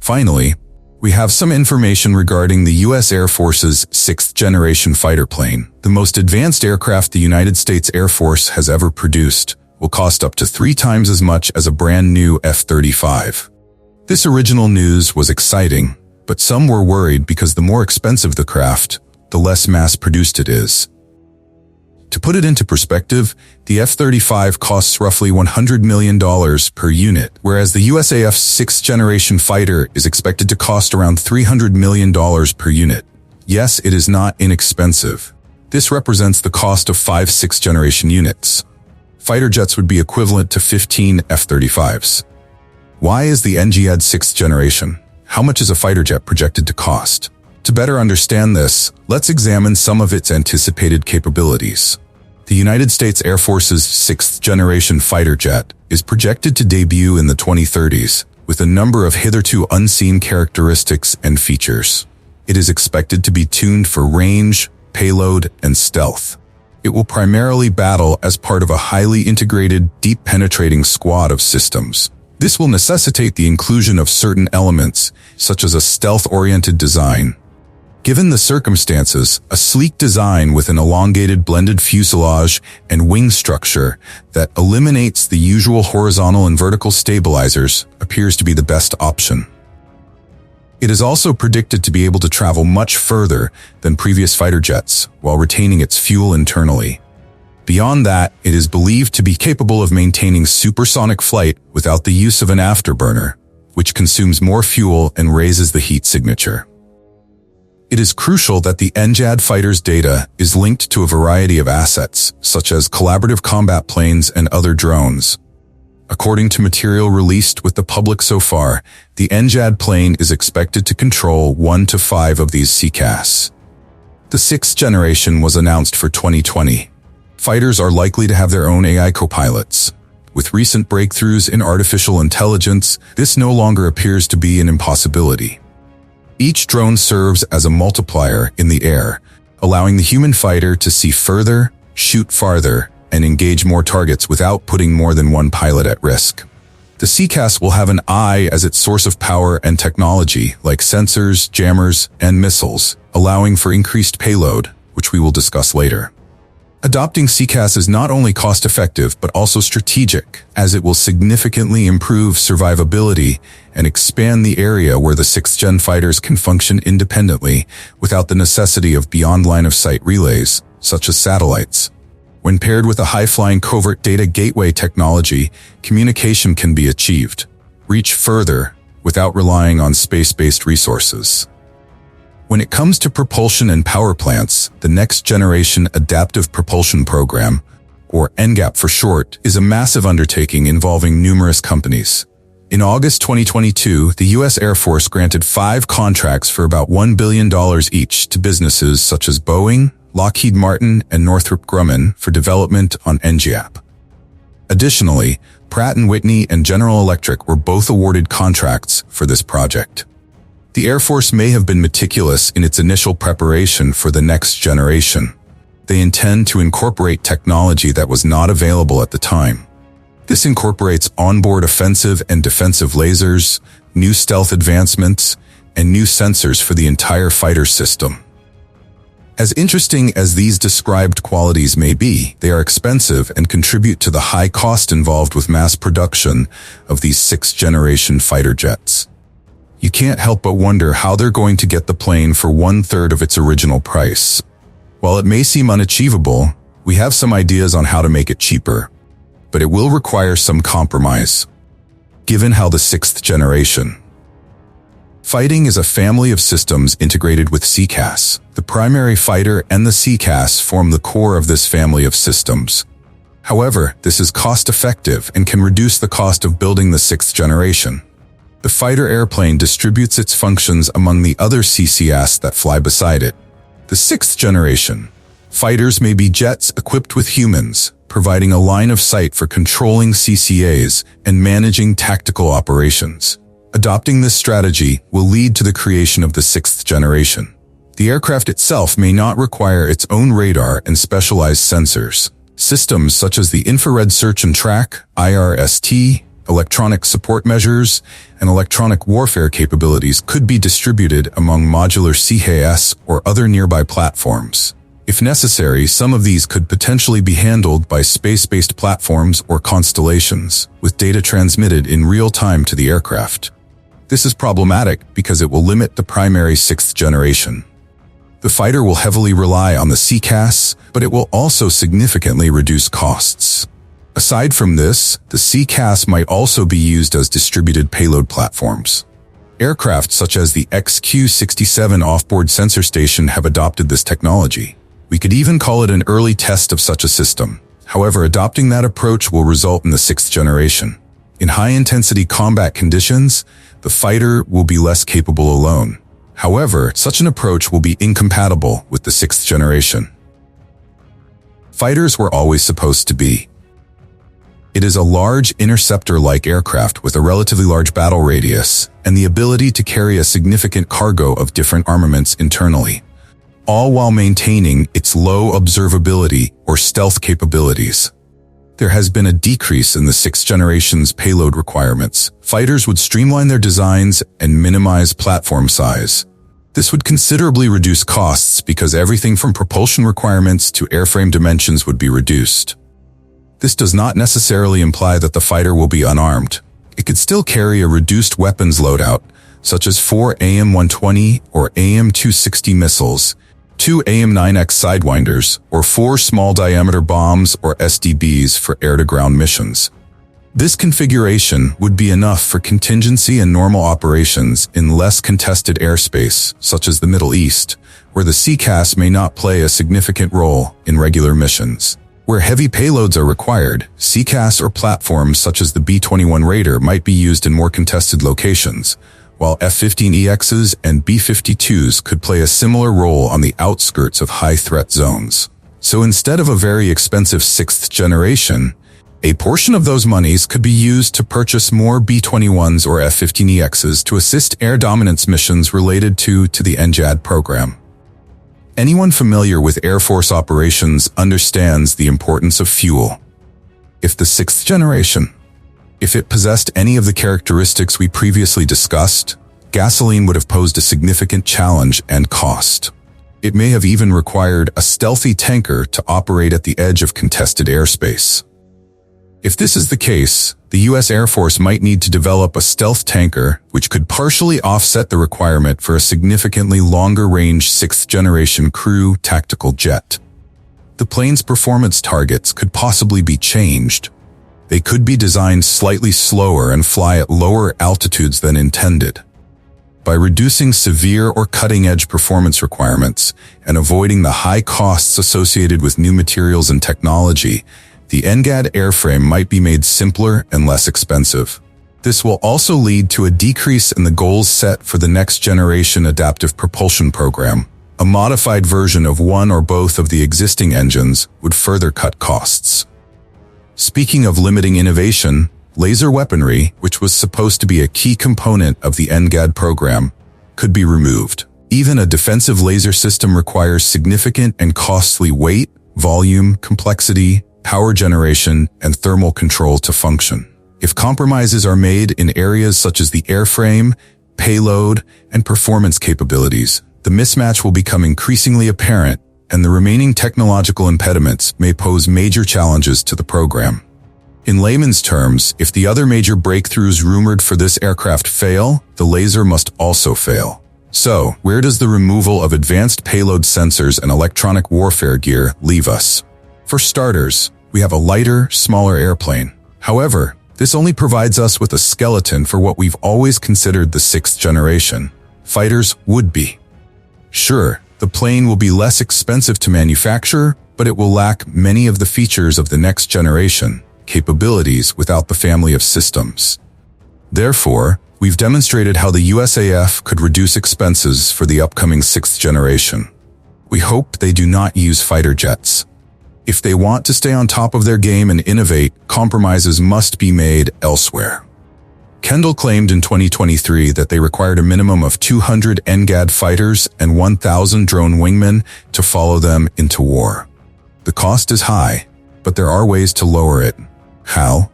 Finally, we have some information regarding the U.S. Air Force's 6th-generation fighter plane. The most advanced aircraft the United States Air Force has ever produced will cost up to 3 times as much as a brand new F-35. This original news was exciting, but some were worried because the more expensive the craft, the less mass-produced it is. To put it into perspective, the F-35 costs roughly $100 million per unit, whereas the USAF's 6th-generation fighter is expected to cost around $300 million per unit. Yes, it is not inexpensive. This represents the cost of 5 6th-generation units. Fighter jets would be equivalent to 15 F-35s. Why is the NGAD 6th generation? How much is a fighter jet projected to cost? To better understand this, let's examine some of its anticipated capabilities. The United States Air Force's 6th-generation fighter jet is projected to debut in the 2030s, with a number of hitherto unseen characteristics and features. It is expected to be tuned for range, payload, and stealth. It will primarily battle as part of a highly integrated, deep-penetrating squad of systems. This will necessitate the inclusion of certain elements, such as a stealth-oriented design. Given the circumstances, a sleek design with an elongated blended fuselage and wing structure that eliminates the usual horizontal and vertical stabilizers appears to be the best option. It is also predicted to be able to travel much further than previous fighter jets while retaining its fuel internally. Beyond that, it is believed to be capable of maintaining supersonic flight without the use of an afterburner, which consumes more fuel and raises the heat signature. It is crucial that the NGAD fighter's data is linked to a variety of assets, such as collaborative combat planes and other drones. According to material released with the public so far, the NGAD plane is expected to control 1 to 5 of these CCAS. The 6th generation was announced for 2020. Fighters are likely to have their own AI co-pilots. With recent breakthroughs in artificial intelligence, this no longer appears to be an impossibility. Each drone serves as a multiplier in the air, allowing the human fighter to see further, shoot farther, and engage more targets without putting more than one pilot at risk. The CCAS will have an eye as its source of power and technology, like sensors, jammers, and missiles, allowing for increased payload, which we will discuss later. Adopting CCAS is not only cost-effective but also strategic, as it will significantly improve survivability and expand the area where the 6th-gen fighters can function independently without the necessity of beyond-line-of-sight relays, such as satellites. When paired with a high-flying covert data gateway technology, communication can be achieved, reach further, without relying on space-based resources. When it comes to propulsion and power plants, the Next Generation Adaptive Propulsion Program, or NGAP for short, is a massive undertaking involving numerous companies. In August 2022, the U.S. Air Force granted 5 contracts for about $1 billion each to businesses such as Boeing, Lockheed Martin, and Northrop Grumman for development on NGAP. Additionally, Pratt & Whitney and General Electric were both awarded contracts for this project. The Air Force may have been meticulous in its initial preparation for the next generation. They intend to incorporate technology that was not available at the time. This incorporates onboard offensive and defensive lasers, new stealth advancements, and new sensors for the entire fighter system. As interesting as these described qualities may be, they are expensive and contribute to the high cost involved with mass production of these 6th-generation fighter jets. You can't help but wonder how they're going to get the plane for 1/3 of its original price. While it may seem unachievable, we have some ideas on how to make it cheaper, but it will require some compromise. Given how the 6th generation fighting is a family of systems integrated with CCAS, the primary fighter and the CCAS form the core of this family of systems. However, this is cost-effective and can reduce the cost of building the 6th generation. The fighter airplane distributes its functions among the other CCAS that fly beside it. The 6th generation fighters may be jets equipped with humans, providing a line of sight for controlling CCAs and managing tactical operations. Adopting this strategy will lead to the creation of the 6th generation. The aircraft itself may not require its own radar and specialized sensors. Systems such as the Infrared Search and Track, IRST, electronic support measures, and electronic warfare capabilities could be distributed among modular CAS or other nearby platforms. If necessary, some of these could potentially be handled by space-based platforms or constellations, with data transmitted in real time to the aircraft. This is problematic because it will limit the primary 6th generation. The fighter will heavily rely on the CAS, but it will also significantly reduce costs. Aside from this, the CAS might also be used as distributed payload platforms. Aircraft such as the XQ-67 offboard sensor station have adopted this technology. We could even call it an early test of such a system. However, adopting that approach will result in the 6th generation. In high-intensity combat conditions, the fighter will be less capable alone. However, such an approach will be incompatible with the 6th generation. Fighters were always supposed to be. It is a large interceptor-like aircraft with a relatively large battle radius and the ability to carry a significant cargo of different armaments internally, all while maintaining its low observability or stealth capabilities. There has been a decrease in the 6th generation's payload requirements. Fighters would streamline their designs and minimize platform size. This would considerably reduce costs because everything from propulsion requirements to airframe dimensions would be reduced. This does not necessarily imply that the fighter will be unarmed. It could still carry a reduced weapons loadout, such as 4 AIM-120 or AIM-260 missiles, 2 AIM-9X Sidewinders, or 4 small-diameter bombs or SDBs for air-to-ground missions. This configuration would be enough for contingency and normal operations in less contested airspace, such as the Middle East, where the CAS may not play a significant role in regular missions. Where heavy payloads are required, CAS or platforms such as the B-21 Raider might be used in more contested locations, while F-15EXs and B-52s could play a similar role on the outskirts of high-threat zones. So instead of a very expensive 6th generation, a portion of those monies could be used to purchase more B-21s or F-15EXs to assist air dominance missions related to the NGAD program. Anyone familiar with Air Force operations understands the importance of fuel. If the 6th generation, if it possessed any of the characteristics we previously discussed, gasoline would have posed a significant challenge and cost. It may have even required a stealthy tanker to operate at the edge of contested airspace. If this is the case, the U.S. Air Force might need to develop a stealth tanker which could partially offset the requirement for a significantly longer-range 6th-generation crew tactical jet. The plane's performance targets could possibly be changed. They could be designed slightly slower and fly at lower altitudes than intended. By reducing severe or cutting-edge performance requirements and avoiding the high costs associated with new materials and technology, the NGAD airframe might be made simpler and less expensive. This will also lead to a decrease in the goals set for the next-generation adaptive propulsion program. A modified version of one or both of the existing engines would further cut costs. Speaking of limiting innovation, laser weaponry, which was supposed to be a key component of the NGAD program, could be removed. Even a defensive laser system requires significant and costly weight, volume, complexity, power generation, and thermal control to function. If compromises are made in areas such as the airframe, payload, and performance capabilities, the mismatch will become increasingly apparent, and the remaining technological impediments may pose major challenges to the program. In layman's terms, if the other major breakthroughs rumored for this aircraft fail, the laser must also fail. So, where does the removal of advanced payload sensors and electronic warfare gear leave us? For starters, we have a lighter, smaller airplane. However, this only provides us with a skeleton for what we've always considered the 6th generation. Fighters would be. Sure, the plane will be less expensive to manufacture, but it will lack many of the features of the next generation capabilities without the family of systems. Therefore, we've demonstrated how the USAF could reduce expenses for the upcoming 6th generation. We hope they do not use fighter jets. If they want to stay on top of their game and innovate, compromises must be made elsewhere. Kendall claimed in 2023 that they required a minimum of 200 NGAD fighters and 1,000 drone wingmen to follow them into war. The cost is high, but there are ways to lower it. How?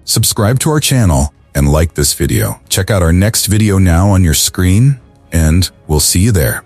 Subscribe to our channel and like this video. Check out our next video now on your screen, and we'll see you there.